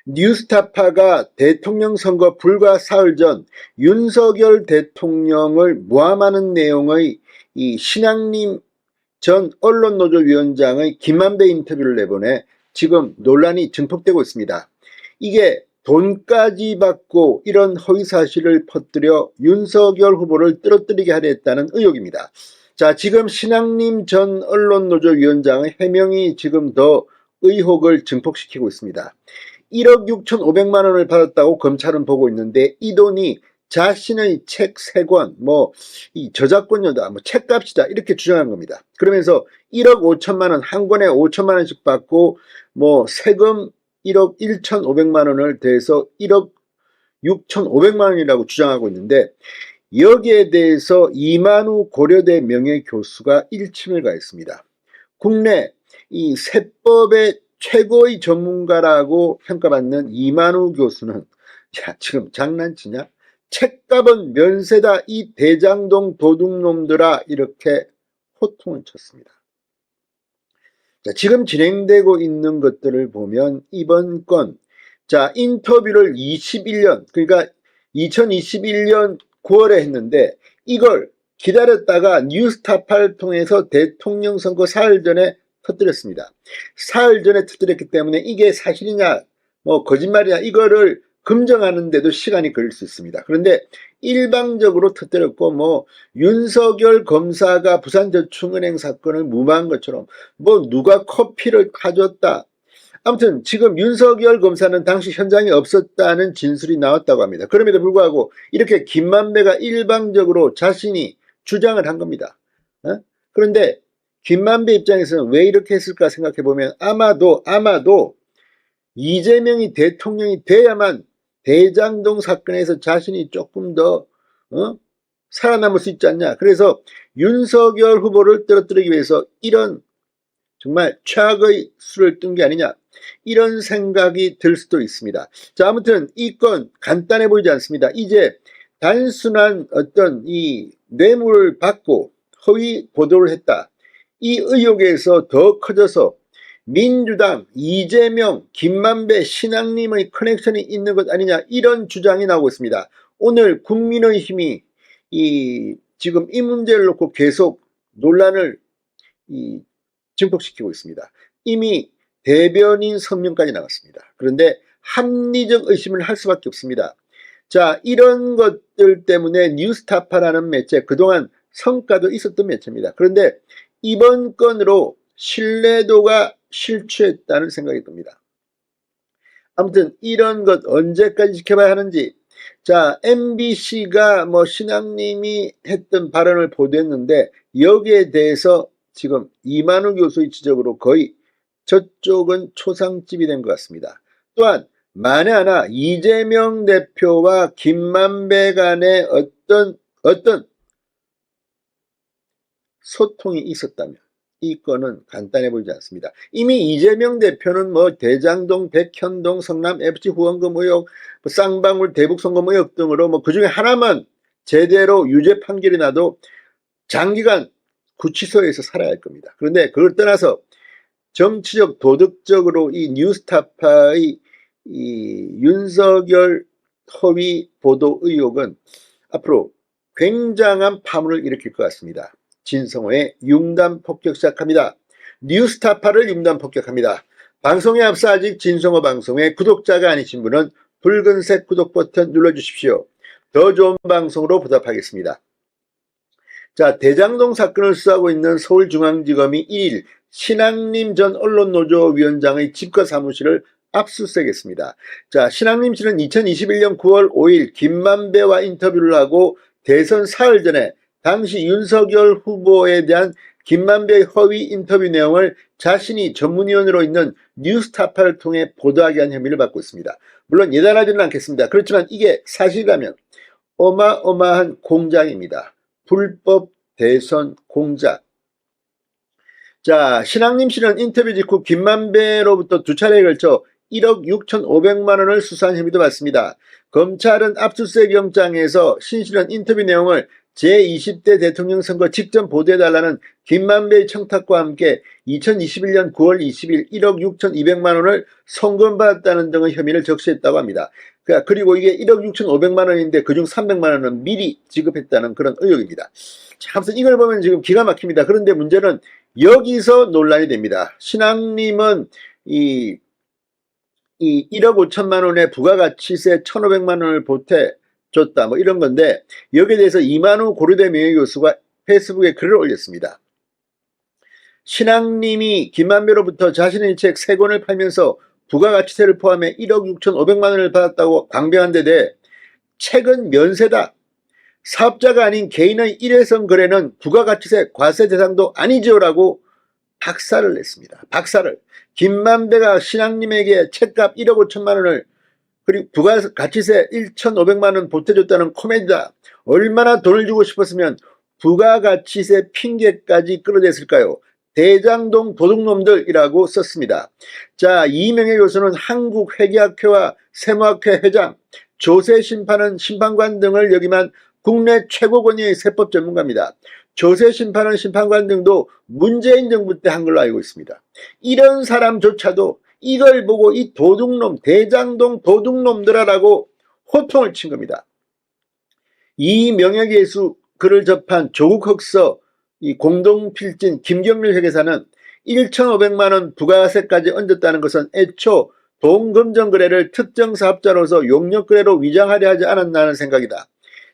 뉴스타파가 대통령 선거 불과 사흘 전 윤석열 대통령을 모함하는 내용의 이 신앙림 전 언론노조위원장의 김만배 인터뷰를 내보내 지금 논란이 증폭되고 있습니다. 이게 돈까지 받고 이런 허위사실을 퍼뜨려 윤석열 후보를 떨어뜨리게 하려 했다는 의혹입니다. 자, 지금 신앙림 전 언론노조위원장의 해명이 지금 더 의혹을 증폭시키고 있습니다. 1억 6,500만 원을 받았다고 검찰은 보고 있는데 이 돈이 자신의 책 3권, 이 저작권료다, 책값이다 이렇게 주장한 겁니다. 그러면서 1억 5천만 원, 한 권에 5천만 원씩 받고 세금 1억 1,500만 원을 더해서 1억 6,500만 원이라고 주장하고 있는데 여기에 대해서 이만우 고려대 명예교수가 일침을 가했습니다. 국내 이 세법의 최고의 전문가라고 평가받는 이만우 교수는 야 지금 장난치냐? 책값은 면세다 이 대장동 도둑놈들아 이렇게 호통을 쳤습니다. 자, 지금 진행되고 있는 것들을 보면 이번 건 자 인터뷰를 21년 그러니까 2021년 9월에 했는데 이걸 기다렸다가 뉴스타파를 통해서 대통령 선거 사흘 전에 터뜨렸습니다. 사흘 전에 터뜨렸기 때문에 이게 사실이냐 거짓말이냐 이거를 검증하는데도 시간이 걸릴 수 있습니다. 그런데 일방적으로 터뜨렸고 윤석열 검사가 부산저축은행 사건을 무마한 것처럼 누가 커피를 가졌다. 아무튼 지금 윤석열 검사는 당시 현장에 없었다는 진술이 나왔다고 합니다. 그럼에도 불구하고 이렇게 김만배가 일방적으로 자신이 주장을 한 겁니다. 그런데 김만배 입장에서는 왜 이렇게 했을까 생각해보면 아마도 이재명이 대통령이 돼야만 대장동 사건에서 자신이 조금 더 살아남을 수 있지 않냐. 그래서 윤석열 후보를 떨어뜨리기 위해서 이런 정말 최악의 수를 뜬 게 아니냐 이런 생각이 들 수도 있습니다. 자, 아무튼 이 건 간단해 보이지 않습니다. 이제 단순한 어떤 이 뇌물을 받고 허위 보도를 했다. 이 의혹에서 더 커져서 민주당, 이재명, 김만배, 신앙림의 커넥션이 있는 것 아니냐 이런 주장이 나오고 있습니다. 오늘 국민의힘이 지금 이 문제를 놓고 계속 논란을 증폭시키고 있습니다. 이미 대변인 성명까지 나왔습니다. 그런데 합리적 의심을 할 수밖에 없습니다. 자, 이런 것들 때문에 뉴스타파라는 매체 그동안 성과도 있었던 매체입니다. 그런데 이번 건으로 신뢰도가 실추했다는 생각이 듭니다. 아무튼 이런 것 언제까지 지켜봐야 하는지. 자, MBC가 신앙님이 했던 발언을 보도했는데 여기에 대해서 지금 이만우 교수의 지적으로 거의 저쪽은 초상집이 된 것 같습니다. 또한 만에 하나 이재명 대표와 김만배 간에 어떤 소통이 있었다면 이 건은 간단해 보이지 않습니다. 이미 이재명 대표는 대장동, 백현동, 성남 FC 후원금 의혹, 쌍방울 대북 송금 의혹 등으로 그 중에 하나만 제대로 유죄 판결이 나도 장기간 구치소에서 살아야 할 겁니다. 그런데 그걸 떠나서 정치적, 도덕적으로 이 뉴스타파의 이 윤석열 허위 보도 의혹은 앞으로 굉장한 파문을 일으킬 것 같습니다. 진성호의 융단 폭격 시작합니다. 뉴스타파를 융단 폭격합니다. 방송에 앞서 아직 진성호 방송의 구독자가 아니신 분은 붉은색 구독 버튼 눌러주십시오. 더 좋은 방송으로 보답하겠습니다. 자, 대장동 사건을 수사하고 있는 서울중앙지검이 1일 신앙림 전 언론노조위원장의 집과 사무실을 압수수색했습니다. 자, 신앙림 씨는 2021년 9월 5일 김만배와 인터뷰를 하고 대선 사흘 전에 당시 윤석열 후보에 대한 김만배의 허위 인터뷰 내용을 자신이 전문위원으로 있는 뉴스타파를 통해 보도하게 한 혐의를 받고 있습니다. 물론 예단하지는 않겠습니다. 그렇지만 이게 사실이라면 어마어마한 공작입니다. 불법 대선 공작. 자, 신앙림 씨는 인터뷰 직후 김만배로부터 2차례에 걸쳐 1억 6,500만 원을 수사한 혐의도 받습니다. 검찰은 압수수색 영장에서 신 씨는 인터뷰 내용을 제20대 대통령 선거 직전 보도해달라는 김만배의 청탁과 함께 2021년 9월 20일 1억 6,200만 원을 송금받았다는 등의 혐의를 적시했다고 합니다. 그리고 이게 1억 6,500만 원인데 그중 300만 원은 미리 지급했다는 그런 의혹입니다. 자, 아무튼 이걸 보면 지금 기가 막힙니다. 그런데 문제는 여기서 논란이 됩니다. 신앙님은 이 1억 5천만 원의 부가가치세 1,500만 원을 보태줬다 뭐 이런 건데, 여기에 대해서 이만우 고려대 명예교수가 페이스북에 글을 올렸습니다. 신앙님이 김만배로부터 자신의 책 3권을 팔면서 부가가치세를 포함해 1억 6,500만 원을 받았다고 강변한 데 대해 책은 면세다. 사업자가 아닌 개인의 일회성 거래는 부가가치세 과세 대상도 아니죠 라고 박살을 냈습니다. 박살을. 김만배가 신앙님에게 책값 1억 5천만 원을 그리고 부가가치세 1,500만 원 보태줬다는 코미디다. 얼마나 돈을 주고 싶었으면 부가가치세 핑계까지 끌어댔을까요? 대장동 도둑놈들이라고 썼습니다. 자, 이명예 교수는 한국회계학회와 세무학회 회장, 조세심판은 심판관 등을 역임한 국내 최고 권위의 세법 전문가입니다. 조세심판은 심판관 등도 문재인 정부 때 한 걸로 알고 있습니다. 이런 사람조차도 이걸 보고 이 도둑놈, 대장동 도둑놈들아라고 호통을 친 겁니다. 이 명예교수 글을 접한 조국흑서 이 공동필진 김경률 회계사는 1,500만 원 부가세까지 얹었다는 것은 애초 동금전 거래를 특정 사업자로서 용역 거래로 위장하려 하지 않았나는 생각이다.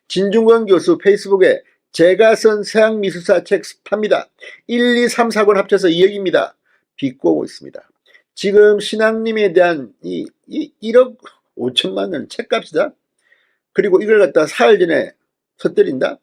진중권 교수 페이스북에 제가 쓴 서양미술사 책 팝니다. 1, 2, 3, 4권 합쳐서 2억입니다. 비꼬고 있습니다. 지금 신앙님에 대한 이 1억 5천만 원 책값이다. 그리고 이걸 갖다 사흘 전에 터뜨린다.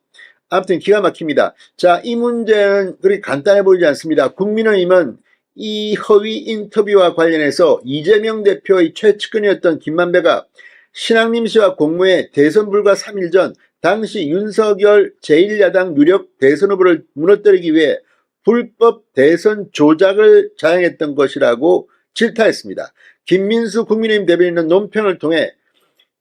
아무튼 기가 막힙니다. 자, 이 문제는 그렇게 간단해 보이지 않습니다. 국민의힘은 이 허위 인터뷰와 관련해서 이재명 대표의 최측근이었던 김만배가 신앙님 씨와 공모해 대선 불과 3일 전 당시 윤석열 제1야당 유력 대선 후보를 무너뜨리기 위해 불법 대선 조작을 자행했던 것이라고 질타했습니다. 김민수 국민의힘 대변인은 논평을 통해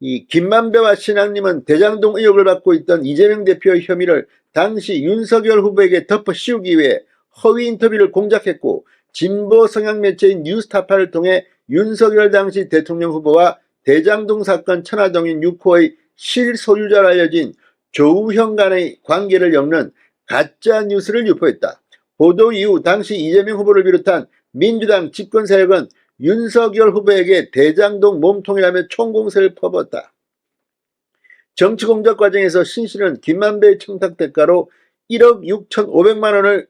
이 김만배와 신앙님은 대장동 의혹을 받고 있던 이재명 대표의 혐의를 당시 윤석열 후보에게 덮어 씌우기 위해 허위 인터뷰를 공작했고, 진보 성향 매체인 뉴스타파를 통해 윤석열 당시 대통령 후보와 대장동 사건 천화동인 6호의 실소유자로 알려진 조우형 간의 관계를 엮는 가짜 뉴스를 유포했다. 보도 이후 당시 이재명 후보를 비롯한 민주당 집권 세력은 윤석열 후보에게 대장동 몸통이라며 총공세를 퍼붓었다. 정치공작 과정에서 신 씨는 김만배의 청탁 대가로 1억 6,500만 원을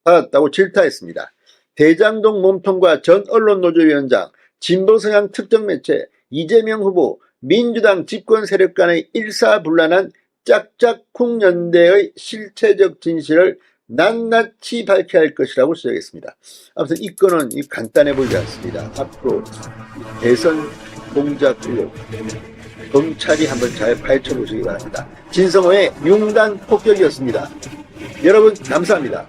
받았다고 질타했습니다. 대장동 몸통과 전 언론노조위원장, 진보성향 특정 매체, 이재명 후보, 민주당 집권 세력 간의 일사불란한 짝짝쿵 연대의 실체적 진실을 낱낱이 밝혀야 할 것이라고 지적했습니다. 아무튼 이 건은 간단해 보이지 않습니다. 앞으로 대선 공작 의혹 검찰이 한번 잘 파헤쳐 보시기 바랍니다. 진성호의 융단 폭격이었습니다. 여러분 감사합니다.